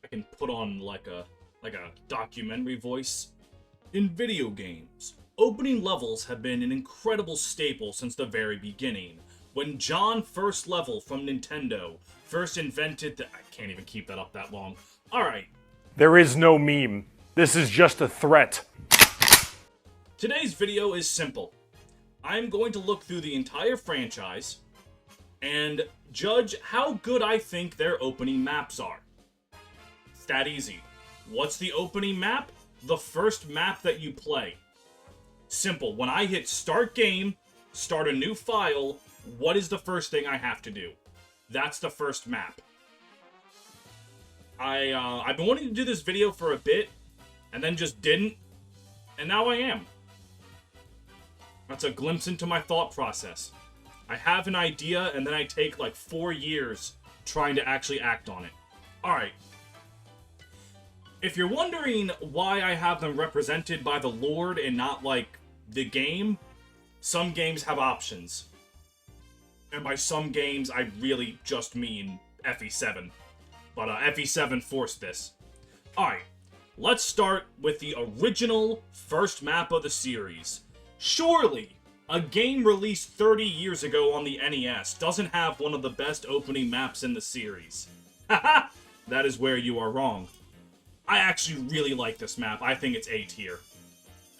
I can put on like a documentary voice. In video games, opening levels have been an incredible staple since the very beginning. When John First Level from Nintendo first invented the... I can't even keep that up that long. Alright. There is no meme. This is just a threat. Today's video is simple. I'm going to look through the entire franchise and judge how good I think their opening maps are. It's that easy. What's the opening map? The first map that you play. Simple. When I hit start game, start a new file, what is the first thing I have to do? That's the first map. I've been wanting to do this video for a bit, and then just didn't, and now I am. That's a glimpse into my thought process. I have an idea, and then I take like 4 years trying to actually act on it. Alright. If you're wondering why I have them represented by the Lord and not like the game, some games have options. And by some games, I really just mean FE7. But FE7 forced this. Alright, let's start with the original first map of the series. Surely, a game released 30 years ago on the NES doesn't have one of the best opening maps in the series. Haha! That is where you are wrong. I actually really like this map. I think it's A tier.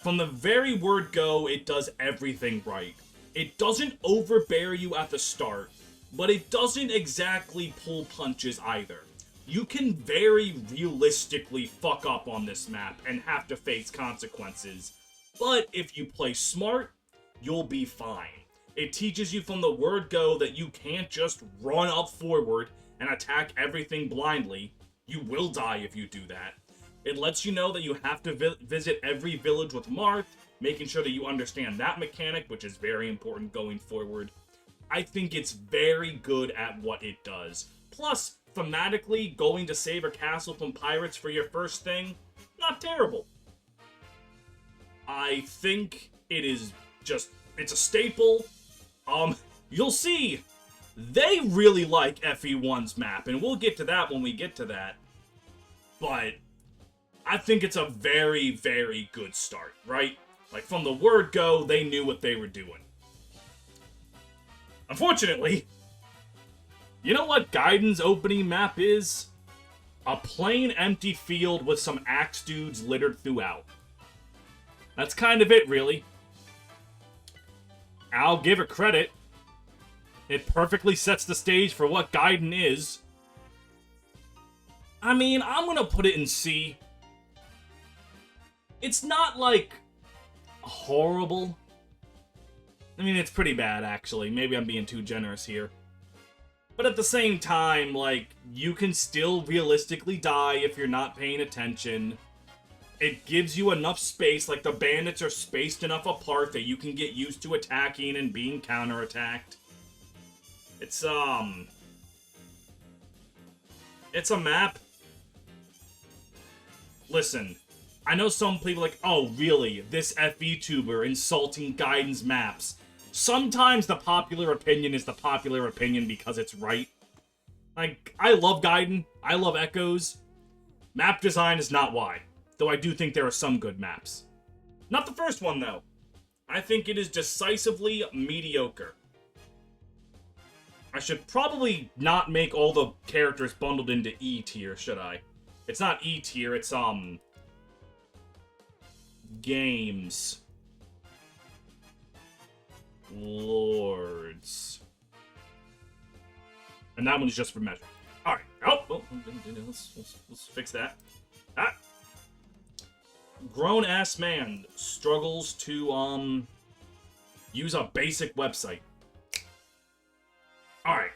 From the very word go, it does everything right. It doesn't overbear you at the start, but it doesn't exactly pull punches either. You can very realistically fuck up on this map and have to face consequences. But if you play smart, you'll be fine. It teaches you from the word go that you can't just run up forward and attack everything blindly. You will die if you do that. It lets you know that you have to visit every village with Marth, making sure that you understand that mechanic, which is very important going forward. I think it's very good at what it does. Plus, thematically, going to save a castle from pirates for your first thing, not terrible. I think it is just, it's a staple. You'll see, they really like FE1's map, and we'll get to that when we get to that. But I think it's a very, very good start, right? Like, from the word go, they knew what they were doing. Unfortunately, you know what Gaiden's opening map is? A plain empty field with some axe dudes littered throughout. That's kind of it, really. I'll give it credit. It perfectly sets the stage for what Gaiden is. I mean, I'm gonna put it in C. It's not, like, horrible. I mean, it's pretty bad, actually. Maybe I'm being too generous here. But at the same time, like, you can still realistically die if you're not paying attention. It gives you enough space, like the bandits are spaced enough apart that you can get used to attacking and being counterattacked. It's a map. Listen, I know some people are like, oh, really? This FE-tuber insulting Gaiden's maps. Sometimes the popular opinion is the popular opinion because it's right. Like, I love Gaiden. I love Echoes. Map design is not why. Though I do think there are some good maps. Not the first one, though. I think it is decisively mediocre. I should probably not make all the characters bundled into E tier, should I? It's not E tier, it's, games. Lords. And that one's just for measure. Alright. Oh, let's fix that. Ah. Grown-ass man struggles to, use a basic website. Alright.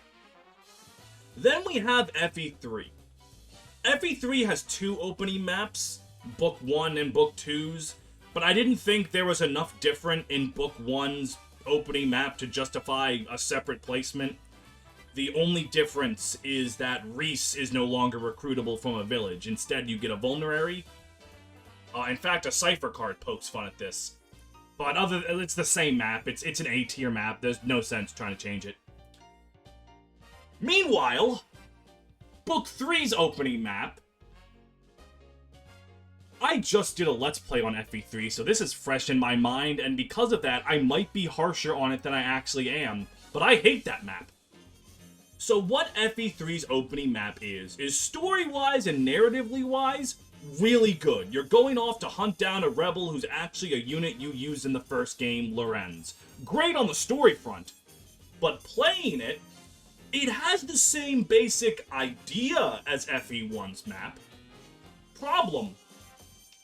Then we have FE3. FE3 has 2 opening maps, Book 1 and Book 2's, but I didn't think there was enough different in Book 1's opening map to justify a separate placement. The only difference is that Reese is no longer recruitable from a village. Instead, you get a vulnerary. In fact, a cipher card pokes fun at this. But it's the same map. It's an A-tier map. There's no sense trying to change it. Meanwhile, Book 3's opening map I just did a Let's Play on FE3, so this is fresh in my mind, and because of that, I might be harsher on it than I actually am. But I hate that map. So what FE3's opening map is story-wise and narratively-wise, really good. You're going off to hunt down a rebel who's actually a unit you used in the first game, Lorenz. Great on the story front. But playing it, it has the same basic idea as FE1's map. Problem.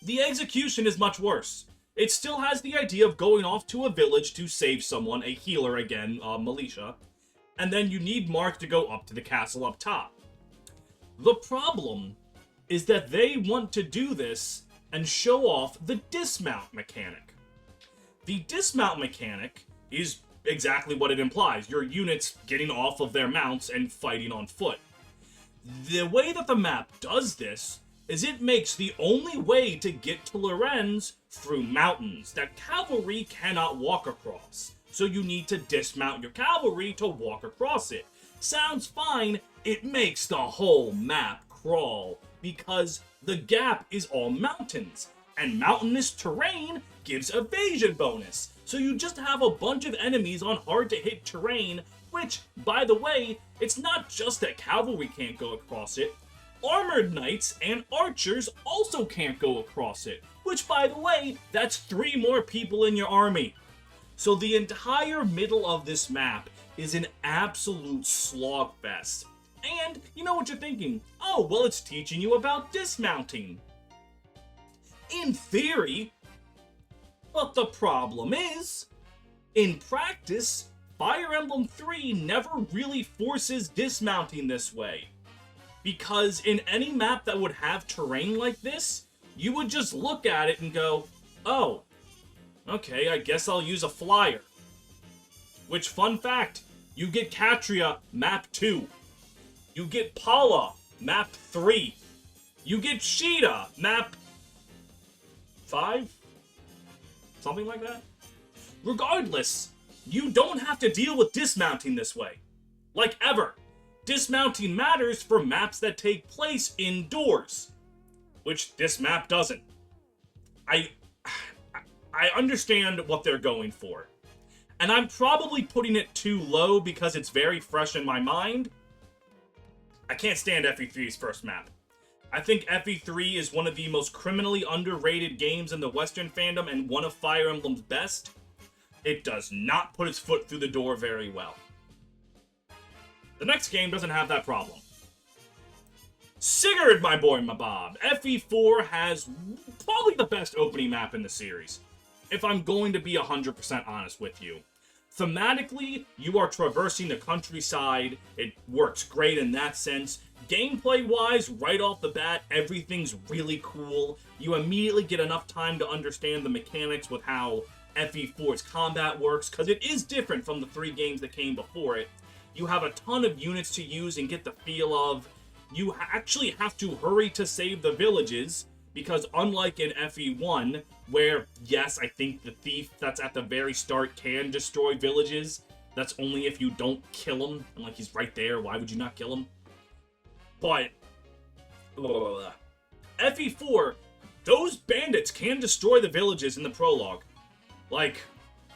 The execution is much worse. It still has the idea of going off to a village to save someone, a healer again, militia, and then you need Mark to go up to the castle up top. The problem is that they want to do this and show off the dismount mechanic. The dismount mechanic is exactly what it implies. Your units getting off of their mounts and fighting on foot. The way that the map does this is it makes the only way to get to Lorenz through mountains that cavalry cannot walk across. So you need to dismount your cavalry to walk across it. Sounds fine, it makes the whole map crawl because the gap is all mountains, and mountainous terrain gives evasion bonus. So you just have a bunch of enemies on hard to hit terrain, which, by the way, it's not just that cavalry can't go across it. Armored knights and archers also can't go across it, which, by the way, that's 3 more people in your army. So the entire middle of this map is an absolute slogfest. And you know what you're thinking? Oh, well, it's teaching you about dismounting. In theory, but the problem is, in practice, Fire Emblem 3 never really forces dismounting this way. Because in any map that would have terrain like this, you would just look at it and go, oh, okay, I guess I'll use a flyer. Which, fun fact, you get Catria, map 2. You get Paula, map 3. You get Sheeta, map 5? Something like that? Regardless, you don't have to deal with dismounting this way. Like ever. Dismounting matters for maps that take place indoors. Which this map doesn't. I understand what they're going for. And I'm probably putting it too low because it's very fresh in my mind. I can't stand FE3's first map. I think FE3 is one of the most criminally underrated games in the Western fandom and one of Fire Emblem's best. It does not put its foot through the door very well. The next game doesn't have that problem. Sigurd, my boy, my Bob. FE4 has probably the best opening map in the series, if I'm going to be 100% honest with you. Thematically, you are traversing the countryside. It works great in that sense. Gameplay-wise, right off the bat, everything's really cool. You immediately get enough time to understand the mechanics with how FE4's combat works, because it is different from the 3 games that came before it. You have a ton of units to use and get the feel of. You actually have to hurry to save the villages, because unlike in FE1, where, yes, I think the thief that's at the very start can destroy villages, that's only if you don't kill him, and like, he's right there, why would you not kill him? But, FE4, those bandits can destroy the villages in the prologue. Like,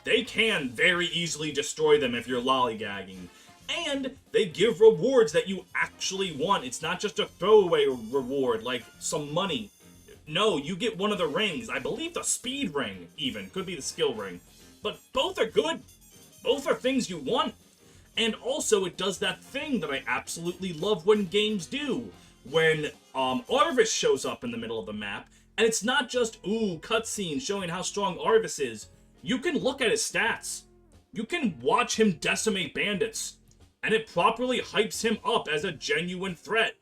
they can very easily destroy them if you're lollygagging. And they give rewards that you actually want. It's not just a throwaway reward, like some money. No, you get one of the rings. I believe the speed ring, even. Could be the skill ring. But both are good. Both are things you want. And also, it does that thing that I absolutely love when games do. When Arvis shows up in the middle of the map, and it's not just, ooh, cutscene showing how strong Arvis is. You can look at his stats. You can watch him decimate bandits. And it properly hypes him up as a genuine threat.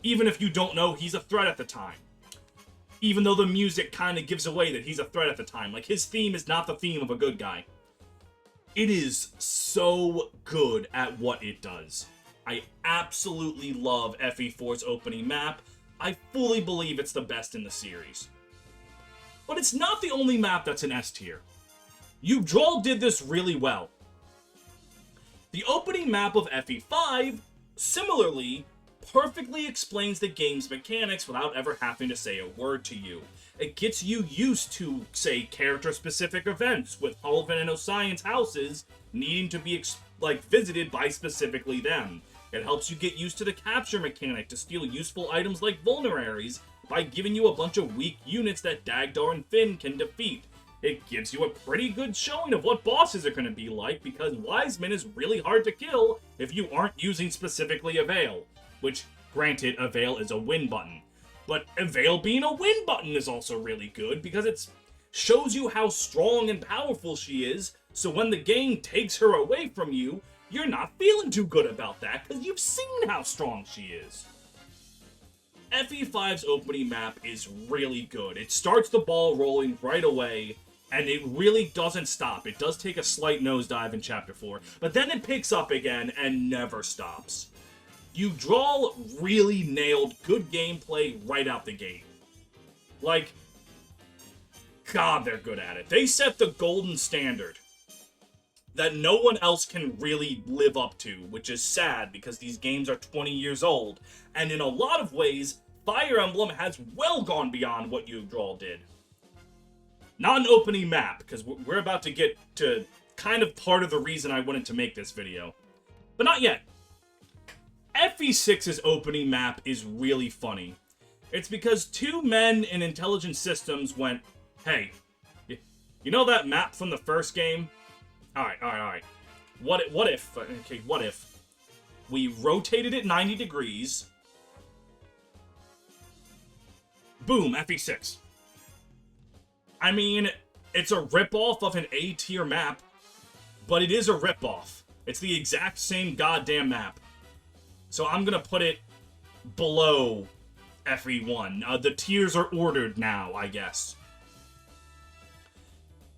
Even if you don't know he's a threat at the time. Even though the music kind of gives away that he's a threat at the time. Like, his theme is not the theme of a good guy. It is so good at what it does. I absolutely love FE4's opening map. I fully believe it's the best in the series. But it's not the only map that's an S tier. Yggdrasil did this really well. The opening map of FE5, similarly, perfectly explains the game's mechanics without ever having to say a word to you. It gets you used to, say, character-specific events, with Hulvin and Osion's houses needing to be, visited by specifically them. It helps you get used to the capture mechanic to steal useful items like vulneraries by giving you a bunch of weak units that Dagdar and Finn can defeat. It gives you a pretty good showing of what bosses are going to be like, because Wiseman is really hard to kill if you aren't using specifically Avail. Which, granted, Avail is a win button. But Avail being a win button is also really good, because it shows you how strong and powerful she is, so when the game takes her away from you, you're not feeling too good about that, because you've seen how strong she is. FE5's opening map is really good. It starts the ball rolling right away, and it really doesn't stop. It does take a slight nosedive in Chapter 4, but then it picks up again and never stops. Yggdrasil really nailed good gameplay right out the gate. Like, God, they're good at it. They set the golden standard that no one else can really live up to, which is sad because these games are 20 years old, and in a lot of ways, Fire Emblem has well gone beyond what Yggdrasil did. Not an opening map, because we're about to get to kind of part of the reason I wanted to make this video. But not yet. FE6's opening map is really funny. It's because two men in intelligent systems went, hey, you know that map from the first game? Alright. What if we rotated it 90 degrees? Boom, FE6. I mean, it's a ripoff of an A-tier map, but it is a ripoff. It's the exact same goddamn map. So I'm gonna put it below FE1. The tiers are ordered now, I guess.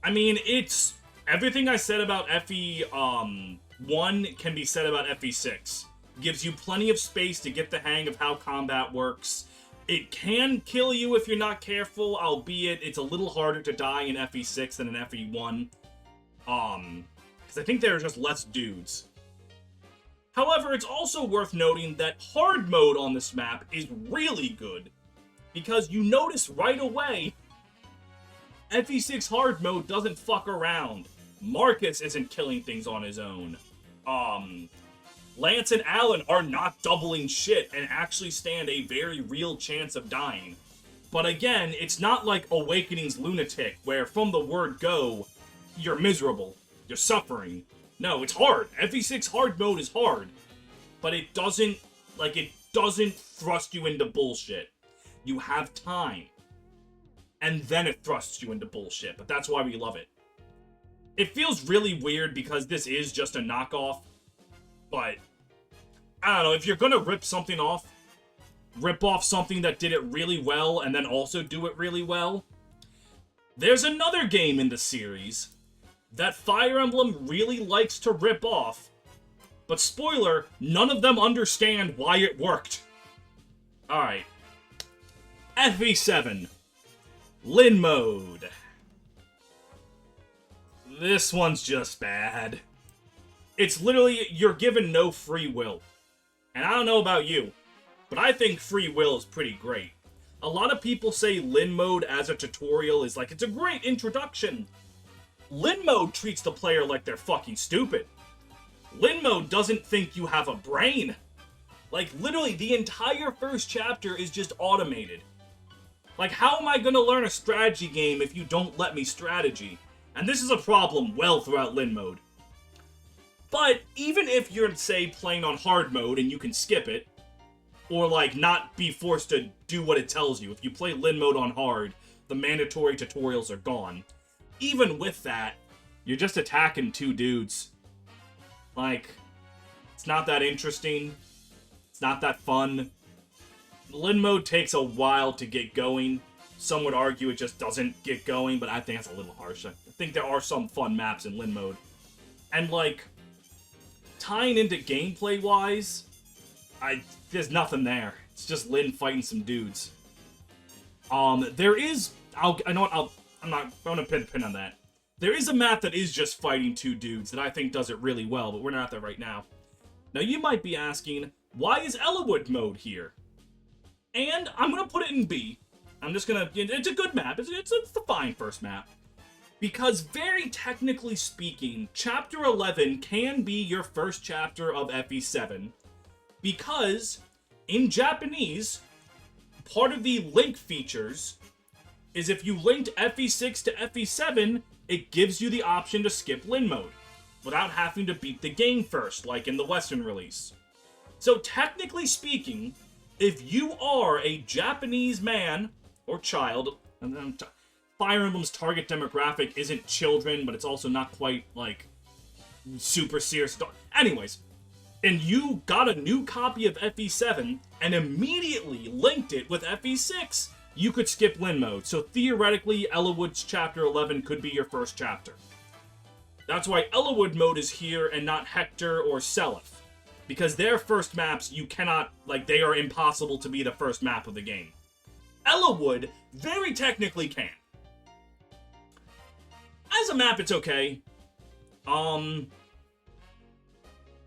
I mean, it's... everything I said about FE1 can be said about FE6. Gives you plenty of space to get the hang of how combat works. It can kill you if you're not careful, albeit it's a little harder to die in FE6 than in FE1. Because I think there are just less dudes. However, it's also worth noting that hard mode on this map is really good. Because you notice right away, FE6 hard mode doesn't fuck around. Marcus isn't killing things on his own. Lance and Alan are not doubling shit and actually stand a very real chance of dying. But again, it's not like Awakening's Lunatic, where from the word go, you're miserable, you're suffering. No, it's hard. FE6 hard mode is hard. But it doesn't thrust you into bullshit. You have time. And then it thrusts you into bullshit, but that's why we love it. It feels really weird because this is just a knockoff, but I don't know, if you're gonna rip something off, rip off something that did it really well and then also do it really well. There's another game in the series that Fire Emblem really likes to rip off, but spoiler, none of them understand why it worked. Alright. FE7. Lin mode. This one's just bad. It's literally, you're given no free will. And I don't know about you, but I think free will is pretty great. A lot of people say Lin mode as a tutorial is like, it's a great introduction. Lin mode treats the player like they're fucking stupid. Lin mode doesn't think you have a brain. Like, literally, the entire first chapter is just automated. Like, how am I gonna learn a strategy game if you don't let me strategy? And this is a problem well throughout Lin mode. But even if you're, say, playing on hard mode and you can skip it, or, like, not be forced to do what it tells you, if you play Lin mode on hard, the mandatory tutorials are gone. Even with that, you're just attacking two dudes. Like, it's not that interesting. It's not that fun. Lin mode takes a while to get going. Some would argue it just doesn't get going, but I think that's a little harsh. I think there are some fun maps in Lin mode. And, like, tying into gameplay-wise, there's nothing there. It's just Lin fighting some dudes. There is... I'm gonna pin a pin on that. There is a map that is just fighting two dudes that I think does it really well, but we're not there right now. Now, you might be asking, why is Ellawood mode here? And I'm gonna put it in B. I'm just gonna, it's a good map, it's the fine first map. Because very technically speaking, Chapter 11 can be your first chapter of FE7. Because, in Japanese, part of the link features is if you linked FE6 to FE7, it gives you the option to skip Lin mode, without having to beat the game first, like in the Western release. So technically speaking, if you are a Japanese man, or child, Fire Emblem's target demographic isn't children, but it's also not quite, like, super serious. Anyways, and you got a new copy of FE7 and immediately linked it with FE6, you could skip Lin mode. So theoretically, Ellawood's Chapter 11 could be your first chapter. That's why Ellawood mode is here and not Hector or Seliph. Because their first maps, you cannot, like, they are impossible to be the first map of the game. Ellawood very technically can. As a map, it's okay.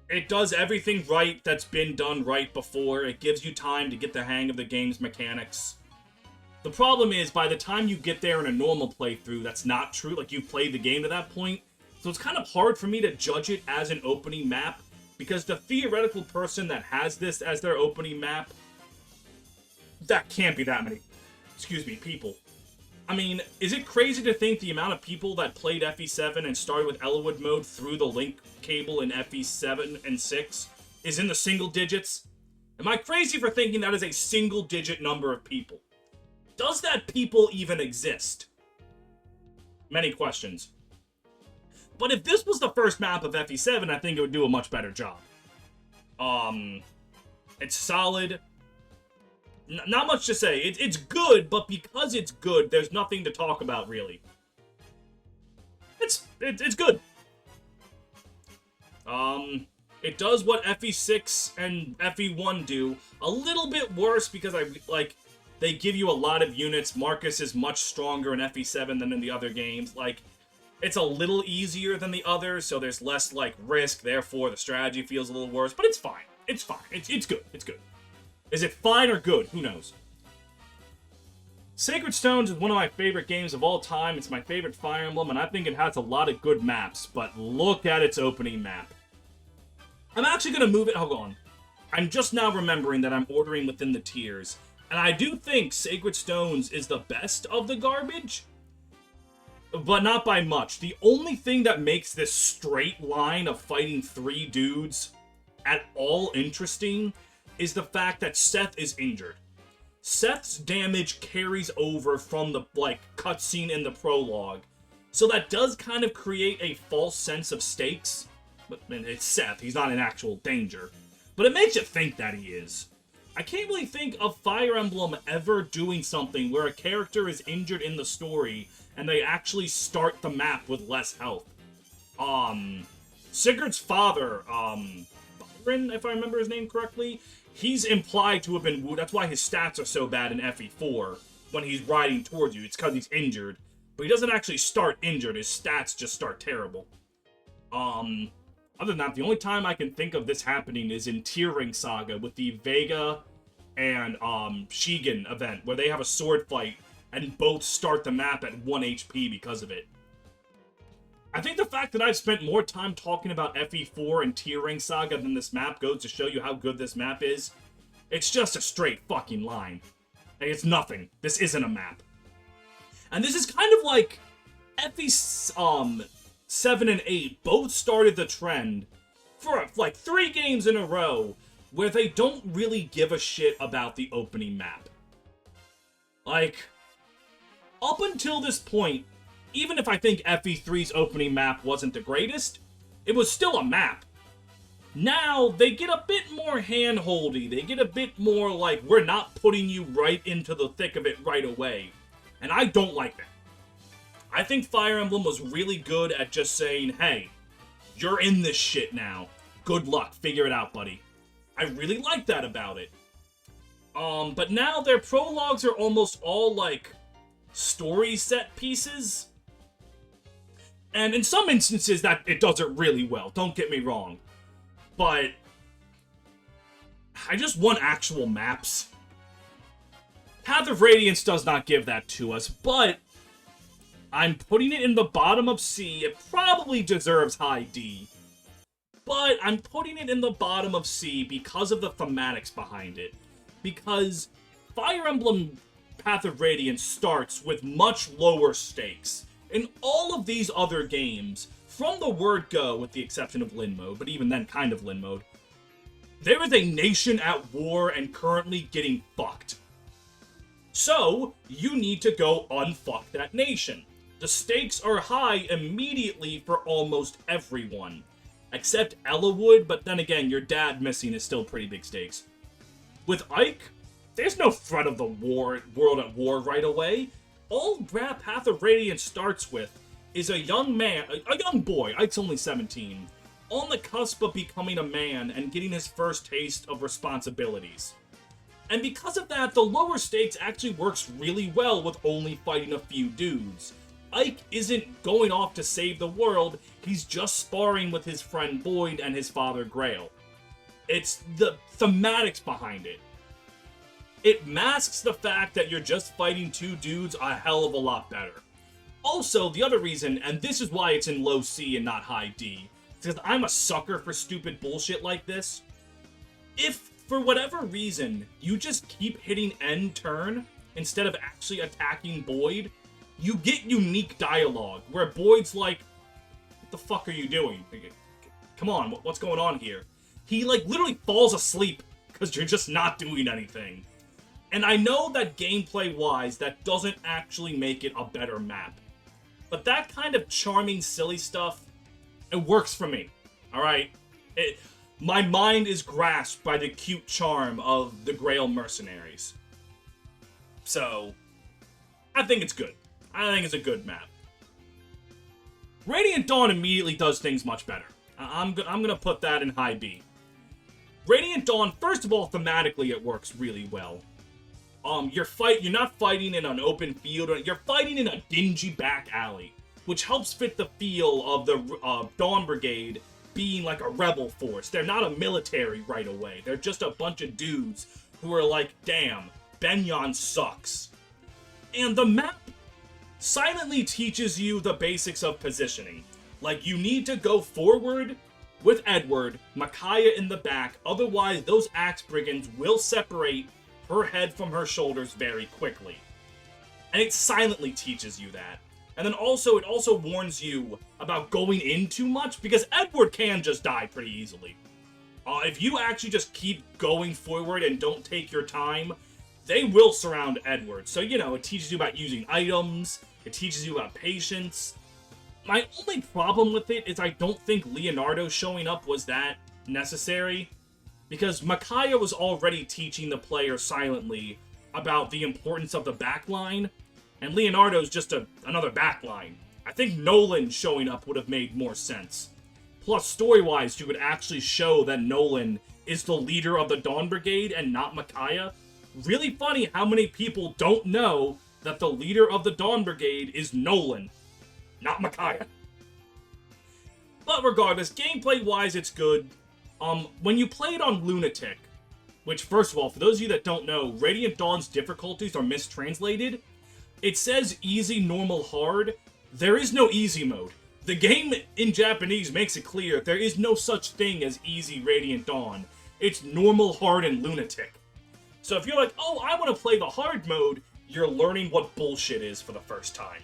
It does everything right that's been done right before. It gives you time to get the hang of the game's mechanics. The problem is, by the time you get there in a normal playthrough, that's not true. Like, you've played the game to that point. So it's kind of hard for me to judge it as an opening map, because the theoretical person that has this as their opening map, that can't be that many, people. I mean, is it crazy to think the amount of people that played FE7 and started with Ellawood mode through the link cable in FE7 and 6 is in the single digits? Am I crazy for thinking that is a single digit number of people? Does that people even exist? Many questions. But if this was the first map of FE7, I think it would do a much better job. It's solid. Not much to say. It's good, but because it's good, there's nothing to talk about, really. It's good. It does what FE6 and FE1 do. A little bit worse because they give you a lot of units. Marcus is much stronger in FE7 than in the other games. Like, it's a little easier than the others, so there's less, like, risk. Therefore, the strategy feels a little worse, but it's fine. It's fine. It's good. It's good. Is it fine or good? Who knows? Sacred Stones is one of my favorite games of all time. It's my favorite Fire Emblem, and I think it has a lot of good maps, but look at its opening map. I'm actually going to move it. Hold on. I'm just now remembering that I'm ordering within the tiers, and I do think Sacred Stones is the best of the garbage, but not by much. The only thing that makes this straight line of fighting 3 dudes at all interesting is the fact that Seth is injured. Seth's damage carries over from the, cutscene in the prologue. So that does kind of create a false sense of stakes. But it's Seth, he's not in actual danger. But it makes you think that he is. I can't really think of Fire Emblem ever doing something where a character is injured in the story and they actually start the map with less health. Sigurd's father, Byron, if I remember his name correctly, he's implied to have been wounded. That's why his stats are so bad in FE4 when he's riding towards you. It's because he's injured. But he doesn't actually start injured. His stats just start terrible. Other than that, the only time I can think of this happening is in Tearing Saga with the Vega and Shigen event, where they have a sword fight and both start the map at 1 HP because of it. I think the fact that I've spent more time talking about FE4 and Tearing Saga than this map goes to show you how good this map is. It's just a straight fucking line. Like, it's nothing. This isn't a map. And this is kind of like FE 7 and 8 both started the trend for like 3 games in a row where they don't really give a shit about the opening map. Like, up until this point, even if I think FE3's opening map wasn't the greatest, it was still a map. Now, they get a bit more hand-holdy. They get a bit more like, we're not putting you right into the thick of it right away. And I don't like that. I think Fire Emblem was really good at just saying, hey, you're in this shit now. Good luck. Figure it out, buddy. I really like that about it. But now their prologues are almost all, like, story set pieces. And in some instances, that it does it really well. Don't get me wrong. But I just want actual maps. Path of Radiance does not give that to us, but I'm putting it in the bottom of C. It probably deserves high D. But I'm putting it in the bottom of C because of the thematics behind it. Because Fire Emblem Path of Radiance starts with much lower stakes. In all of these other games, from the word go, with the exception of Lin mode, but even then kind of Lin mode, there is a nation at war and currently getting fucked. So, you need to go unfuck that nation. The stakes are high immediately for almost everyone. Except Ellawood, but then again, your dad missing is still pretty big stakes. With Ike, there's no threat of the world at war right away. All Path of Radiance starts with is a young man, a young boy, Ike's only 17, on the cusp of becoming a man and getting his first taste of responsibilities. And because of that, the lower stakes actually works really well with only fighting a few dudes. Ike isn't going off to save the world, he's just sparring with his friend Boyd and his father Grail. It's the thematics behind it. It masks the fact that you're just fighting two dudes a hell of a lot better. Also, the other reason, and this is why it's in low C and not high D, is because I'm a sucker for stupid bullshit like this. If, for whatever reason, you just keep hitting end turn instead of actually attacking Boyd, you get unique dialogue, where Boyd's like, what the fuck are you doing? Come on, what's going on here? He, like, literally falls asleep because you're just not doing anything. And I know that gameplay-wise, that doesn't actually make it a better map. But that kind of charming, silly stuff, it works for me, alright? My mind is grasped by the cute charm of the Grail Mercenaries. So, I think it's good. I think it's a good map. Radiant Dawn immediately does things much better. I'm gonna put that in high B. Radiant Dawn, first of all, thematically it works really well. You're not fighting in an open field, you're fighting in a dingy back alley, which helps fit the feel of the Dawn Brigade being like a rebel force. They're not a military right away. They're just a bunch of dudes who are like, damn, Benyon sucks. And the map silently teaches you the basics of positioning. Like, you need to go forward with Edward, Micaiah in the back, otherwise those Axe Brigands will separate her head from her shoulders very quickly. And it silently teaches you that. And then also, it also warns you about going in too much, because Edward can just die pretty easily. If you actually just keep going forward and don't take your time, they will surround Edward. So, you know, it teaches you about using items, it teaches you about patience. My only problem with it is I don't think Leonardo showing up was that necessary, because Micaiah was already teaching the player silently about the importance of the backline, and Leonardo's just another backline. I think Nolan showing up would have made more sense. Plus, story-wise, you could actually show that Nolan is the leader of the Dawn Brigade and not Micaiah. Really funny how many people don't know that the leader of the Dawn Brigade is Nolan, not Micaiah. But regardless, gameplay-wise, it's good. When you play it on Lunatic, which, first of all, for those of you that don't know, Radiant Dawn's difficulties are mistranslated. It says easy, normal, hard. There is no easy mode. The game in Japanese makes it clear there is no such thing as easy Radiant Dawn. It's normal, hard, and Lunatic. So if you're like, oh, I want to play the hard mode, you're learning what bullshit is for the first time.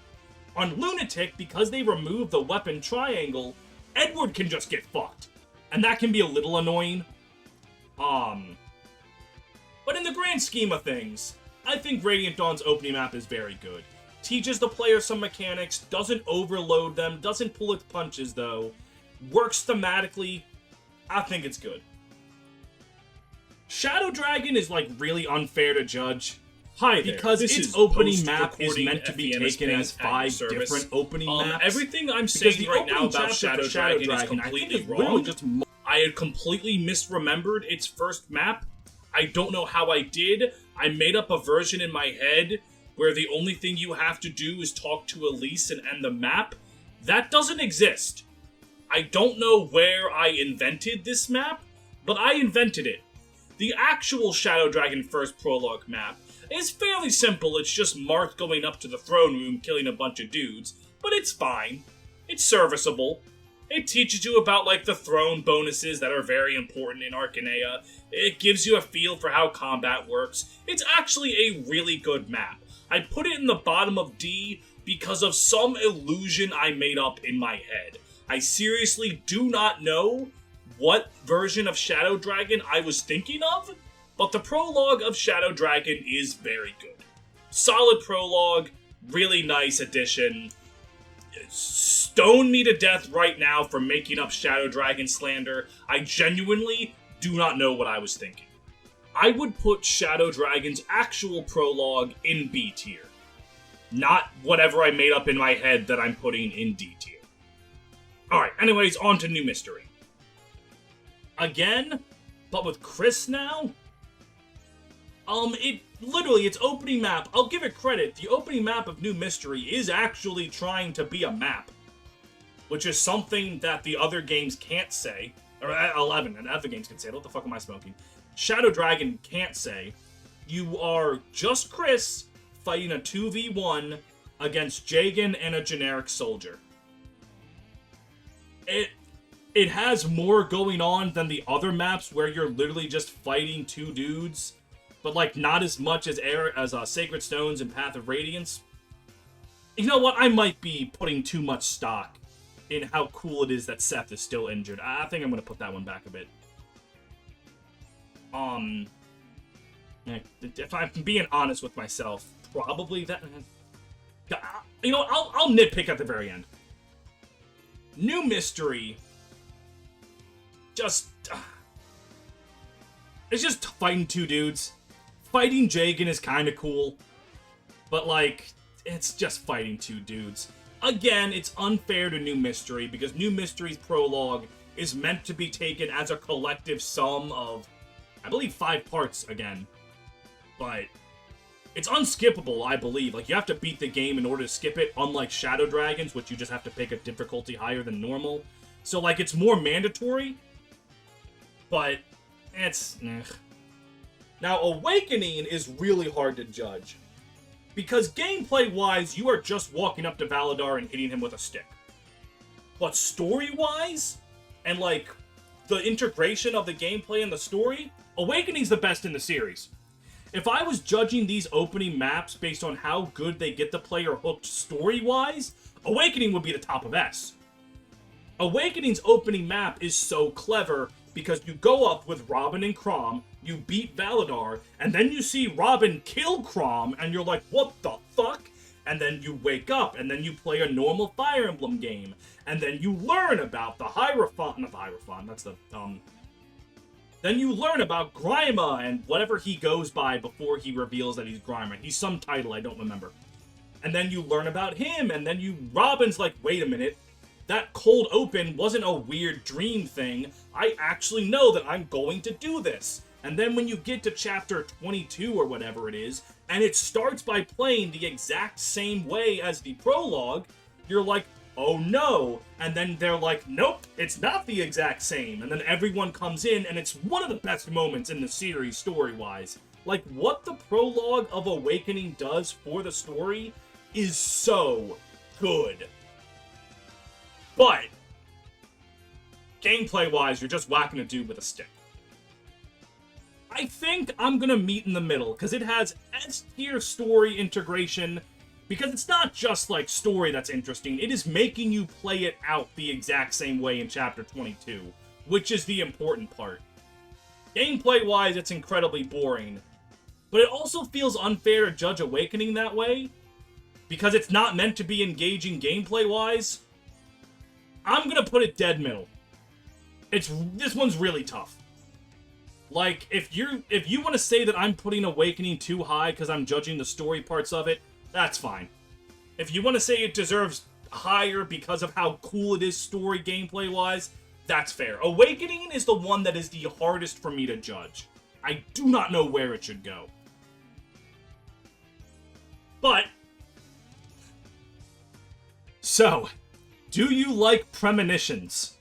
On Lunatic, because they removed the weapon triangle, Edward can just get fucked. And that can be a little annoying. But in the grand scheme of things, I think Radiant Dawn's opening map is very good. Teaches the player some mechanics, doesn't overload them, doesn't pull its punches though, works thematically. I think it's good. Shadow Dragon is like really unfair to judge. Hi there. Because its opening map is meant to be taken as 5 different opening maps. Everything I'm saying right now about Shadow Dragon is completely wrong. I had completely misremembered its first map. I don't know how I did. I made up a version in my head where the only thing you have to do is talk to Elise and end the map. That doesn't exist. I don't know where I invented this map, but I invented it. The actual Shadow Dragon first prologue map is fairly simple. It's just Marth going up to the throne room, killing a bunch of dudes. But it's fine. It's serviceable. It teaches you about, like, the throne bonuses that are very important in Arcanea. It gives you a feel for how combat works. It's actually a really good map. I put it in the bottom of D because of some illusion I made up in my head. I seriously do not know what version of Shadow Dragon I was thinking of, but the prologue of Shadow Dragon is very good. Solid prologue, really nice addition. Stone me to death right now for making up Shadow Dragon slander. I genuinely do not know what I was thinking. I would put Shadow Dragon's actual prologue in B tier. Not whatever I made up in my head that I'm putting in D tier. Alright, anyways, on to New Mystery. Again, but with Chris now? Its opening map, I'll give it credit, the opening map of New Mystery is actually trying to be a map. Which is something that the other games can't say. Or 11, and other games can say. What the fuck am I smoking? Shadow Dragon can't say. You are just Chris fighting a 2v1 against Jagan and a generic soldier. It has more going on than the other maps where you're literally just fighting two dudes, but like not as much as Sacred Stones and Path of Radiance. You know what? I might be putting too much stock in how cool it is that Seth is still injured. I think I'm gonna put that one back a bit. If I'm being honest with myself, probably that. You know, I'll nitpick at the very end. New Mystery. It's just fighting two dudes. Fighting Jagan is kind of cool, but like, it's just fighting two dudes. Again, it's unfair to New Mystery because New Mystery's prologue is meant to be taken as a collective sum of, I believe, 5 parts again. But it's unskippable, I believe. Like, you have to beat the game in order to skip it, unlike Shadow Dragons, which you just have to pick a difficulty higher than normal. So, like, it's more mandatory, but it's... Now, Awakening is really hard to judge. Because gameplay-wise, you are just walking up to Valadar and hitting him with a stick. But story-wise, and like, the integration of the gameplay and the story, Awakening's the best in the series. If I was judging these opening maps based on how good they get the player hooked story-wise, Awakening would be the top of S. Awakening's opening map is so clever because you go up with Robin and Chrom, you beat Valadar, and then you see Robin kill Chrom, and you're like, what the fuck? And then you wake up, and then you play a normal Fire Emblem game, and then you learn about the Hierophant, not the Hierophant, that's the, then you learn about Grima and whatever he goes by before he reveals that he's Grima. He's some title, I don't remember. And then you learn about him, and then Robin's like, wait a minute, that cold open wasn't a weird dream thing. I actually know that I'm going to do this. And then when you get to chapter 22 or whatever it is, and it starts by playing the exact same way as the prologue, you're like, oh no. And then they're like, nope, it's not the exact same. And then everyone comes in, and it's one of the best moments in the series story-wise. Like, what the prologue of Awakening does for the story is so good. But, gameplay-wise, you're just whacking a dude with a stick. I think I'm gonna meet in the middle, because it has S-tier story integration, because it's not just, like, story that's interesting, it is making you play it out the exact same way in Chapter 22, which is the important part. Gameplay-wise, it's incredibly boring, but it also feels unfair to judge Awakening that way, because it's not meant to be engaging gameplay-wise. I'm gonna put it dead middle. This one's really tough. Like, if you want to say that I'm putting Awakening too high because I'm judging the story parts of it, that's fine. If you want to say it deserves higher because of how cool it is story gameplay-wise, that's fair. Awakening is the one that is the hardest for me to judge. I do not know where it should go. But, so, do you like premonitions?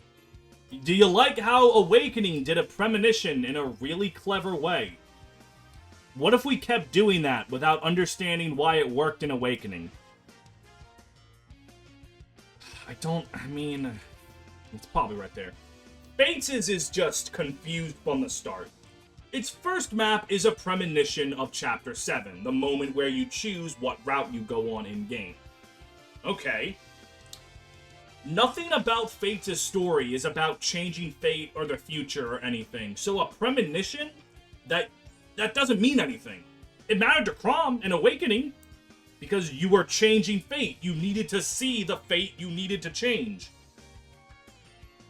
Do you like how Awakening did a premonition in a really clever way? What if we kept doing that without understanding why it worked in Awakening? I mean, it's probably right there. Fates is just confused from the start. Its first map is a premonition of Chapter 7, the moment where you choose what route you go on in-game. Okay. Nothing about Fates' story is about changing fate or the future or anything, so a premonition? That doesn't mean anything. It mattered to Chrom in Awakening, because you were changing fate. You needed to see the fate you needed to change.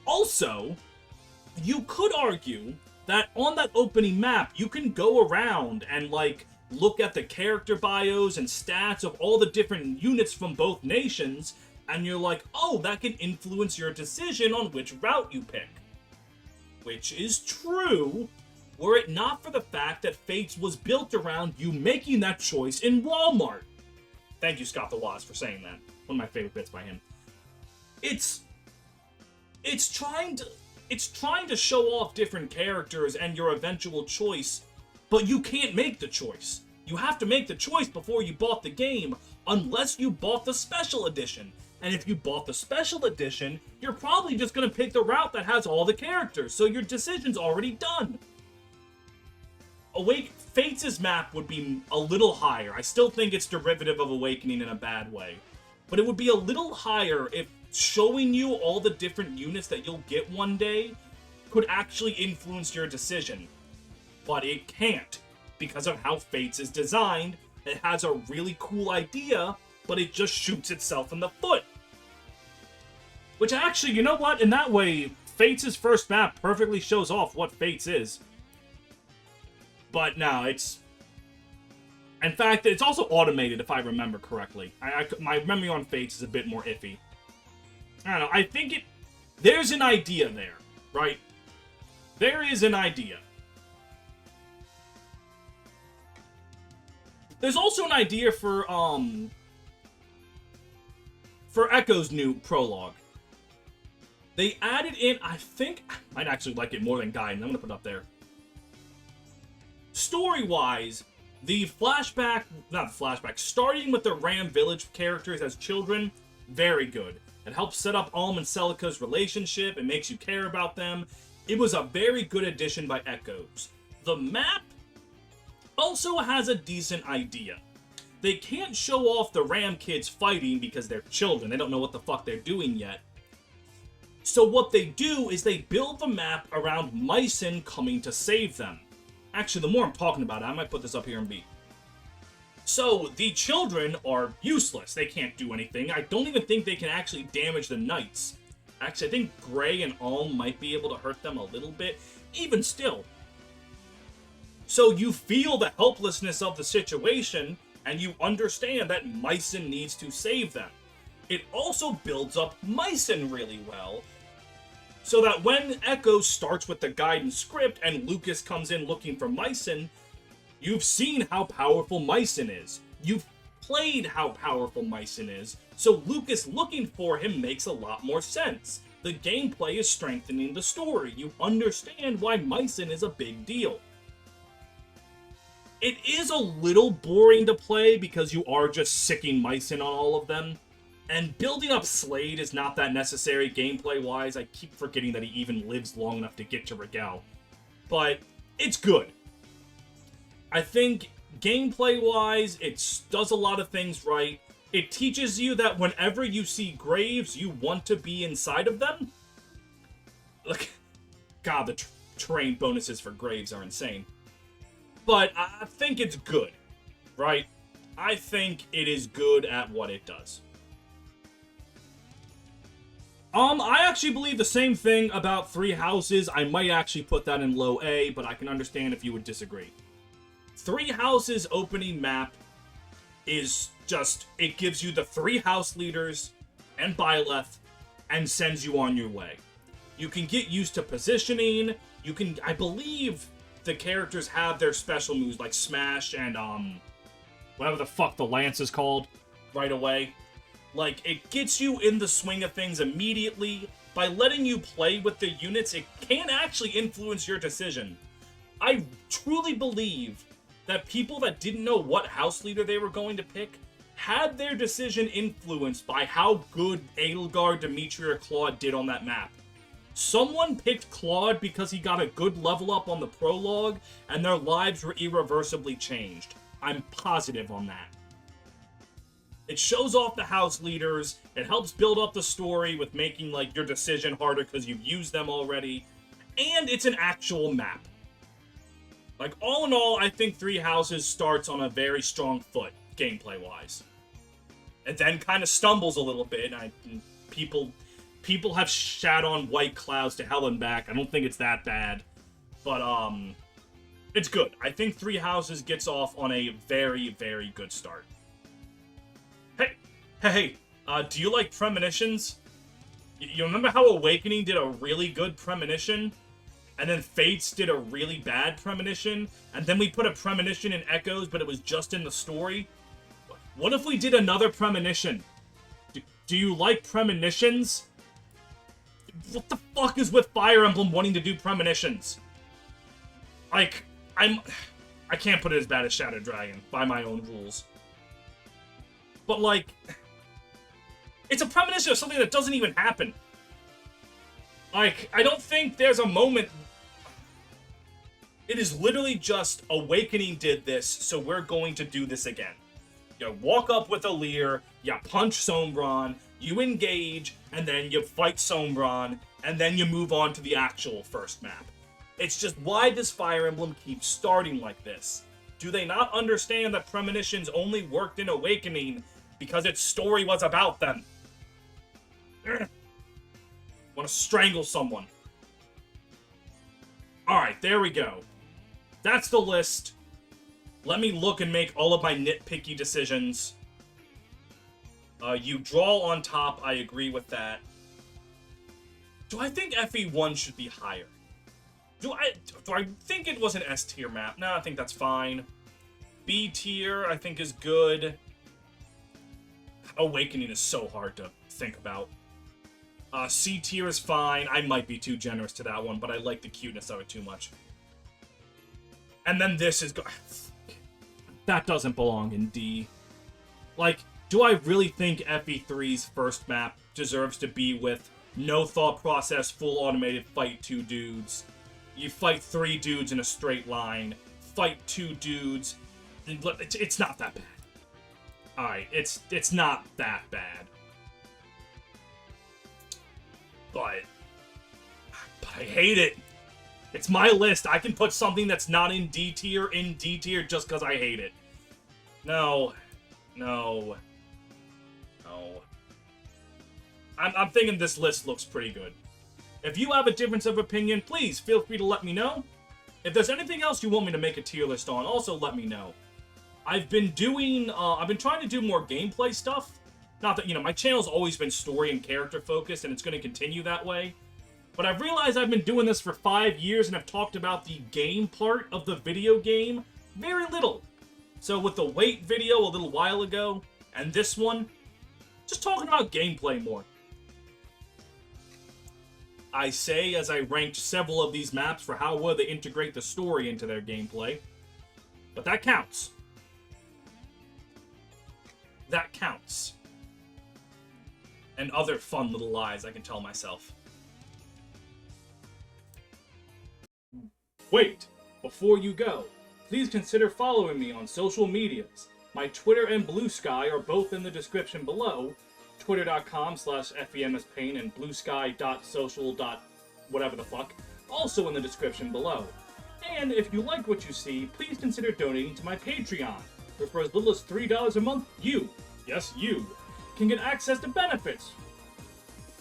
Also, you could argue that on that opening map, you can go around and, like, look at the character bios and stats of all the different units from both nations, and you're like, oh, that can influence your decision on which route you pick. Which is true, were it not for the fact that Fates was built around you making that choice in Walmart. Thank you, Scott the Waz, for saying that. One of my favorite bits by him. It's trying to show off different characters and your eventual choice, but you can't make the choice. You have to make the choice before you bought the game, unless you bought the special edition. And if you bought the special edition, you're probably just going to pick the route that has all the characters, so your decision's already done. Fates' map would be a little higher. I still think it's derivative of Awakening in a bad way. But it would be a little higher if showing you all the different units that you'll get one day could actually influence your decision. But it can't, because of how Fates is designed. It has a really cool idea, but it just shoots itself in the foot. Which actually, you know what? In that way, Fates' first map perfectly shows off what Fates is. But no, it's... In fact, it's also automated, if I remember correctly. My memory on Fates is a bit more iffy. I don't know, I think it... There's an idea there, right? There is an idea. There's also an idea for Echo's new prologue. They added in, I think, I might actually like it more than Gaiden. I'm gonna put it up there. Story-wise, starting with the Ram Village characters as children, very good. It helps set up Alm and Celica's relationship. It makes you care about them. It was a very good addition by Echoes. The map also has a decent idea. They can't show off the Ram kids fighting because they're children. They don't know what the fuck they're doing yet. So what they do is they build the map around Mycen coming to save them. Actually, the more I'm talking about it, I might put this up here and be. So, the children are useless. They can't do anything. I don't even think they can actually damage the knights. Actually, I think Gray and Alm might be able to hurt them a little bit. Even still. So you feel the helplessness of the situation, and you understand that Mycen needs to save them. It also builds up Mycen really well, so that when Echo starts with the Gaiden script and Lucas comes in looking for Mycen, you've seen how powerful Mycen is. You've played how powerful Mycen is, so Lucas looking for him makes a lot more sense. The gameplay is strengthening the story. You understand why Mycen is a big deal. It is a little boring to play because you are just sicking Mycen on all of them. And building up Slade is not that necessary gameplay-wise. I keep forgetting that he even lives long enough to get to Rigel. But it's good. I think gameplay-wise, it does a lot of things right. It teaches you that whenever you see graves, you want to be inside of them. Look, God, the terrain bonuses for graves are insane. But I think it's good, right? I think it is good at what it does. I actually believe the same thing about Three Houses. I might actually put that in low A, but I can understand if you would disagree. Three Houses opening map is just, it gives you the 3 house leaders and Byleth and sends you on your way. You can get used to positioning. You can, I believe the characters have their special moves like Smash and whatever the fuck the Lance is called right away. Like, it gets you in the swing of things immediately, but by letting you play with the units, it can actually influence your decision. I truly believe that people that didn't know what house leader they were going to pick had their decision influenced by how good Edelgard, Dimitri, or Claude did on that map. Someone picked Claude because he got a good level up on the prologue, and their lives were irreversibly changed. I'm positive on that. It shows off the house leaders, it helps build up the story with making, like, your decision harder because you've used them already, and it's an actual map. Like, all in all, I think Three Houses starts on a very strong foot, gameplay-wise. It then kind of stumbles a little bit, and people have shat on White Clouds to hell and back. I don't think it's that bad, but, it's good. I think Three Houses gets off on a very, very good start. Hey, do you like premonitions? You remember how Awakening did a really good premonition? And then Fates did a really bad premonition? And then we put a premonition in Echoes, but it was just in the story? What if we did another premonition? Do you like premonitions? What the fuck is with Fire Emblem wanting to do premonitions? Like, I can't put it as bad as Shadow Dragon, by my own rules. But, like, it's a premonition of something that doesn't even happen. Like, I don't think there's a moment... It is literally just, Awakening did this, so we're going to do this again. You walk up with a Leer, you punch Sombron, you engage, and then you fight Sombron, and then you move on to the actual first map. It's just, why does Fire Emblem keep starting like this? Do they not understand that premonitions only worked in Awakening because its story was about them? Want to strangle someone. Alright, there we go. That's the list. Let me look and make all of my nitpicky decisions. You draw on top, I agree with that. Do I think FE1 should be higher? Do I think it was an S tier map? No, I think that's fine. B tier, I think, is good. Awakening is so hard to think about. C tier is fine. I might be too generous to that one, but I like the cuteness of it too much. And then this is... That doesn't belong in D. Like, do I really think FE3's first map deserves to be with no thought process, full automated fight 2 dudes? You fight 3 dudes in a straight line, fight 2 dudes. It's not that bad. Alright, it's not that bad. But I hate it. It's my list. I can put something that's not in D tier just because I hate it. No. I'm thinking this list looks pretty good. If you have a difference of opinion, please feel free to let me know. If there's anything else you want me to make a tier list on, also let me know. I've been trying to do more gameplay stuff. Not that, my channel's always been story and character focused, and it's going to continue that way. But I've realized I've been doing this for 5 years, and I've talked about the game part of the video game very little. So with the Wait video a little while ago, and this one, just talking about gameplay more. I say as I ranked several of these maps for how well they integrate the story into their gameplay. But that counts. That counts. And other fun little lies I can tell myself. Wait, before you go, please consider following me on social medias. My Twitter and Blue Sky are both in the description below. Twitter.com/FEMSPain and bluesky.social. Whatever the fuck, also in the description below. And if you like what you see, please consider donating to my Patreon, where for as little as $3 a month, you, yes you, can get access to benefits.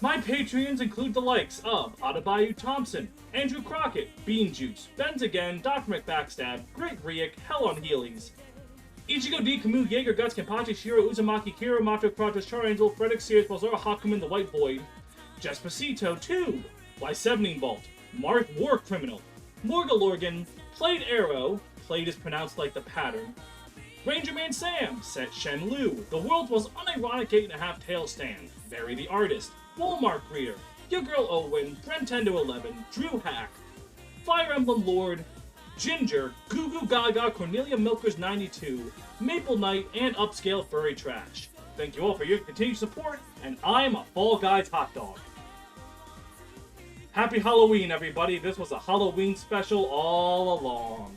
My Patreons include the likes of Adebayo Thompson, Andrew Crockett, Bean Juice, Benz Again, Dr. McBackstab, Great Riek, Hell on Heelys, Ichigo D, Camus, Jaeger, Guts, Kenpachi, Shiro, Uzumaki, Kira, Mato, Kratos, Charangel, Frederick, Sears, Balzara, Hakuman, the White Void, Despacito 2, Lysevening Vault, Marth War Criminal, Morgalorgan, Played Arrow, Played is pronounced like the pattern, Ranger Man Sam, Set Shen Lu, The World's Most Unironic 8.5 Tail Stand, Barry the Artist, Woolmark Reader, Your Girl Owen, Brentendo11, Drew Hack, Fire Emblem Lord, Ginger, Goo Goo Gaga, Cornelia Milkers 92, Maple Knight, and Upscale Furry Trash. Thank you all for your continued support, and I'm a Fall Guys hot dog. Happy Halloween, everybody. This was a Halloween special all along.